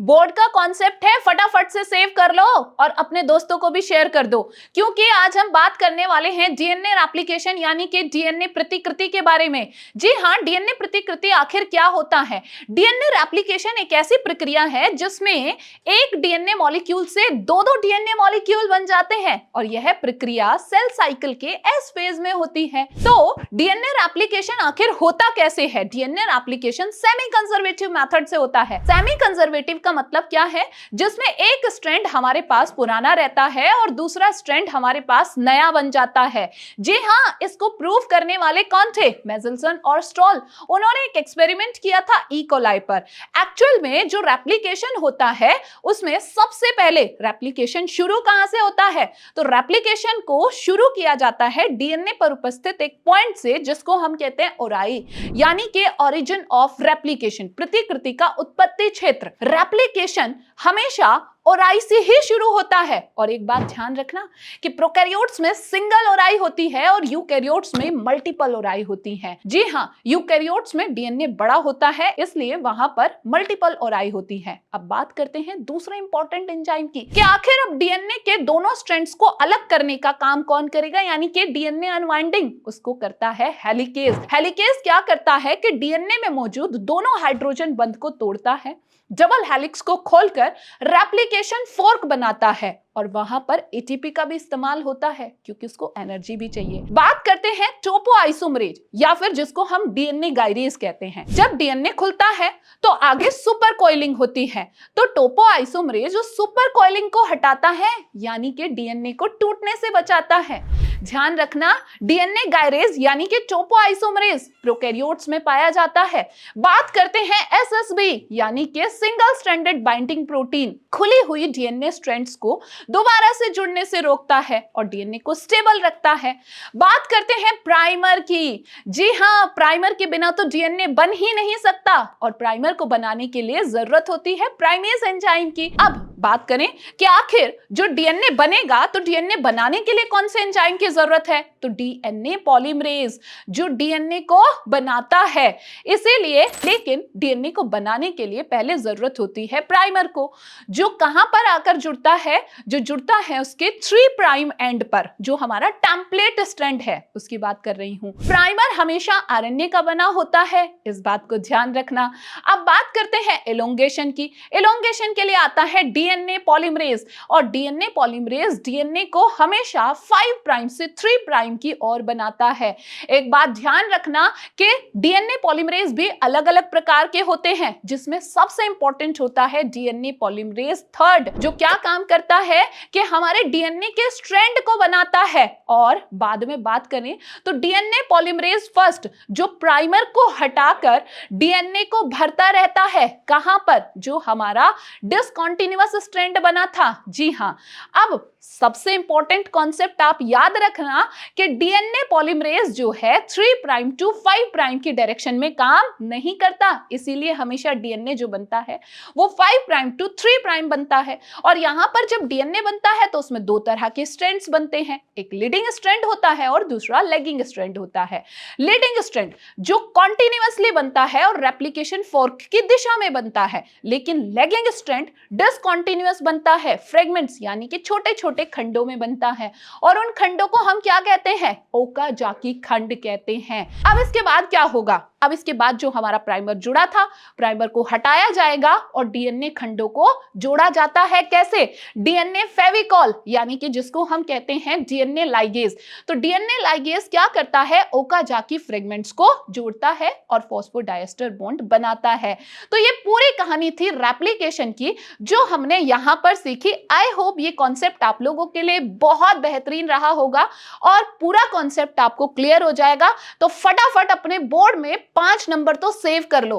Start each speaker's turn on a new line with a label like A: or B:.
A: Board का concept है, फटाफट से सेव कर लो और अपने दोस्तों को भी शेयर कर दो, क्योंकि आज हम बात करने वाले हैं डीएनए एप्लीकेशन यानी कि डीएनए प्रतिकृति के बारे में। जी हाँ, डीएनए प्रतिकृति आखिर क्या होता है? डीएनए एप्लीकेशन एक ऐसी प्रक्रिया है जिसमें एक डीएनए मॉलिक्यूल से दो डीएनए मॉलिक्यूल बन जाते हैं और यह प्रक्रिया सेल साइकिल के एस फेज में होती है। तो डीएनए एप्लीकेशन आखिर होता कैसे है? DNA application semi conservative method से होता है। सेमी कंजर्वेटिव का मतलब क्या है? जिसमें एक स्ट्रैंड हमारे पास पुराना रहता है और दूसरा स्ट्रैंड हमारे पास नया बन जाता है। जी हाँ, इसको प्रूव करने वाले कौन थे? मेजल्सन और स्टॉल। उन्होंने एक एक्सपेरिमेंट किया था ई कोलाई पर। एक्चुअल में जो रेप्लिकेशन होता है उसमें सबसे पहले रेप्लिकेशन शुरू कहां से होता है? तो रेप्लिकेशन को शुरू किया जाता है डीएनए पर उपस्थित एक पॉइंट से, जिसको हम कहते हैं ओराई, यानी कि ओरिजिन ऑफ रेप्लिकेशन, प्रतिकृति का उत्पत्ति क्षेत्र। रेप्लिकेशन हमेशा ओराई से ही शुरू होता है। और एक बात ध्यान रखना कि प्रोकैरियोट्स में सिंगल ओराई होती है और यूकैरियोट्स में मल्टीपल ओराई होती है। जी हाँ, यूकैरियोट्स में डीएनए बड़ा होता है, इसलिए वहां पर मल्टीपल ओराई होती है। अब बात करते हैं दूसरे इंपॉर्टेंट एंजाइम की कि आखिर अब डीएनए के दोनों स्ट्रैंड्स को अलग करने का काम कौन करेगा, यानी कि डीएनए अनवाइंडिंग। उसको करता है हेलिकेज। हेलिकेज क्या करता है कि डीएनए में मौजूद दोनों हाइड्रोजन बंध को तोड़ता है, डबल हेलिक्स को खोलकर रेप्लिकेशन फोर्क बनाता है और वहां पर एटीपी का भी इस्तेमाल होता है क्योंकि उसको एनर्जी भी चाहिए। बात करते हैं टोपोआइसोमरेज या फिर जिसको हम डीएनए गायरेज कहते हैं। जब डीएनए खुलता है तो आगे सुपर कॉइलिंग होती है, तो टोपोआइसोमरेज उस सुपर कॉइलिंग को हटाता है, यानी कि डीएनए को टूटने से बचाता है। ध्यान रखना, डीएनए गायरेज यानी कि टोपोआइसोमरेज प्रोकैरियोट्स में पाया जाता है। बात करते हैं एसएसबी यानी कि सिंगल स्ट्रैंडेड बाइंडिंग प्रोटीन। खुली हुई डीएनए स्ट्रैंड्स को दोबारा से जुड़ने से रोकता है और डीएनए को स्टेबल रखता है। बात करते हैं प्राइमर की। जी हाँ, प्राइमर के बिना तो डीएनए बन ही नहीं सकता और प्राइमर को बनाने के लिए जरूरत होती है प्राइमेज एंजाइम की। अब बात करें कि आखिर जो डीएनए बनेगा तो डीएनए बनाने के लिए कौन से एंजाइम की जरूरत है? तो डीएनए पॉलीमरेज जो डीएनए को बनाता है। इसीलिए लेकिन डीएनए को बनाने के लिए पहले जरूरत होती है प्राइमर को, जो कहां पर आकर जुड़ता है? जो जुड़ता है उसके 3 प्राइम एंड पर, जो हमारा टेम्पलेट स्ट्रैंड है उसकी बात कर रही हूं। प्राइमर हमेशा आरएनए का बना होता है, इस बात को ध्यान रखना। अब बात करते हैं एलोंगेशन की। एलोंगेशन के लिए आता है डीएनए पॉलीमरेज और डीएनए पॉलीमरेज डीएनए को हमेशा 5 प्राइम से 3 प्राइम की ओर बनाता है। एक बात ध्यान रखना कि डीएनए पॉलीमरेज भी अलग अलग प्रकार के होते हैं, जिसमें सबसे इंपॉर्टेंट होता है डीएनए पॉलीमरेज 3, जो क्या काम करता है कि हमारे डीएनए के स्ट्रैंड को बनाता है। और बाद में बात करें तो डीएनए पॉलीमरेज 1 जो प्राइमर को हटाकर डीएनए को भरता रहता है। कहां पर? जो हमारा डिसकंटीन्यूअस स्ट्रैंड बना था। जी हां, अब सबसे इंपॉर्टेंट कॉन्सेप्ट आप याद रखना कि डीएनए पॉलीमरेज जो है 3 प्राइम टू 5 प्राइम की डायरेक्शन में काम नहीं करता, इसीलिए हमेशा डीएनए जो बनता है वो 5 प्राइम टू 3 प्राइम बनता है। और यहां पर जब डीएनए बनता है तो उसमें 2 तरह के स्ट्रैंड्स बनते हैं, एक लीडिंग स्ट्रैंड होता है और दूसरा लैगिंग स्ट्रैंड होता है। लीडिंग स्ट्रैंड जो कॉन्टिन्यूअसली बनता है और रेप्लिकेशन फोर्क की दिशा में बनता है, लेकिन लैगिंग स्ट्रैंड डिसकंटीन्यूअस बनता है, फ्रेगमेंट्स यानी कि छोटे छोटे खंडों में बनता है और उन खंडों को हम क्या कहते हैं? ओकाजाकी खंड कहते हैं। अब इसके बाद क्या होगा? अब इसके बाद जो हमारा प्राइमर जुड़ा था, प्राइमर को हटाया जाएगा और डीएनए खंडों को जोड़ा जाता है। कैसे? डीएनए फेविकॉल यानी कि जिसको हम कहते हैं डीएनए लाइगेज। तो डीएनए लाइगेज क्या करता है? ओकाजाकी फ्रेगमेंट्स को जोड़ता है और फॉस्फोडाइएस्टर बॉन्ड बनाता है। तो ये पूरी कहानी थी रेप्लिकेशन की जो हमने यहां पर सीखी। आई होप ये कॉन्सेप्ट आप लोगों के लिए बहुत बेहतरीन रहा होगा और पूरा कॉन्सेप्ट आपको क्लियर हो जाएगा। तो फटाफट अपने बोर्ड में 5 नंबर तो सेव कर लो।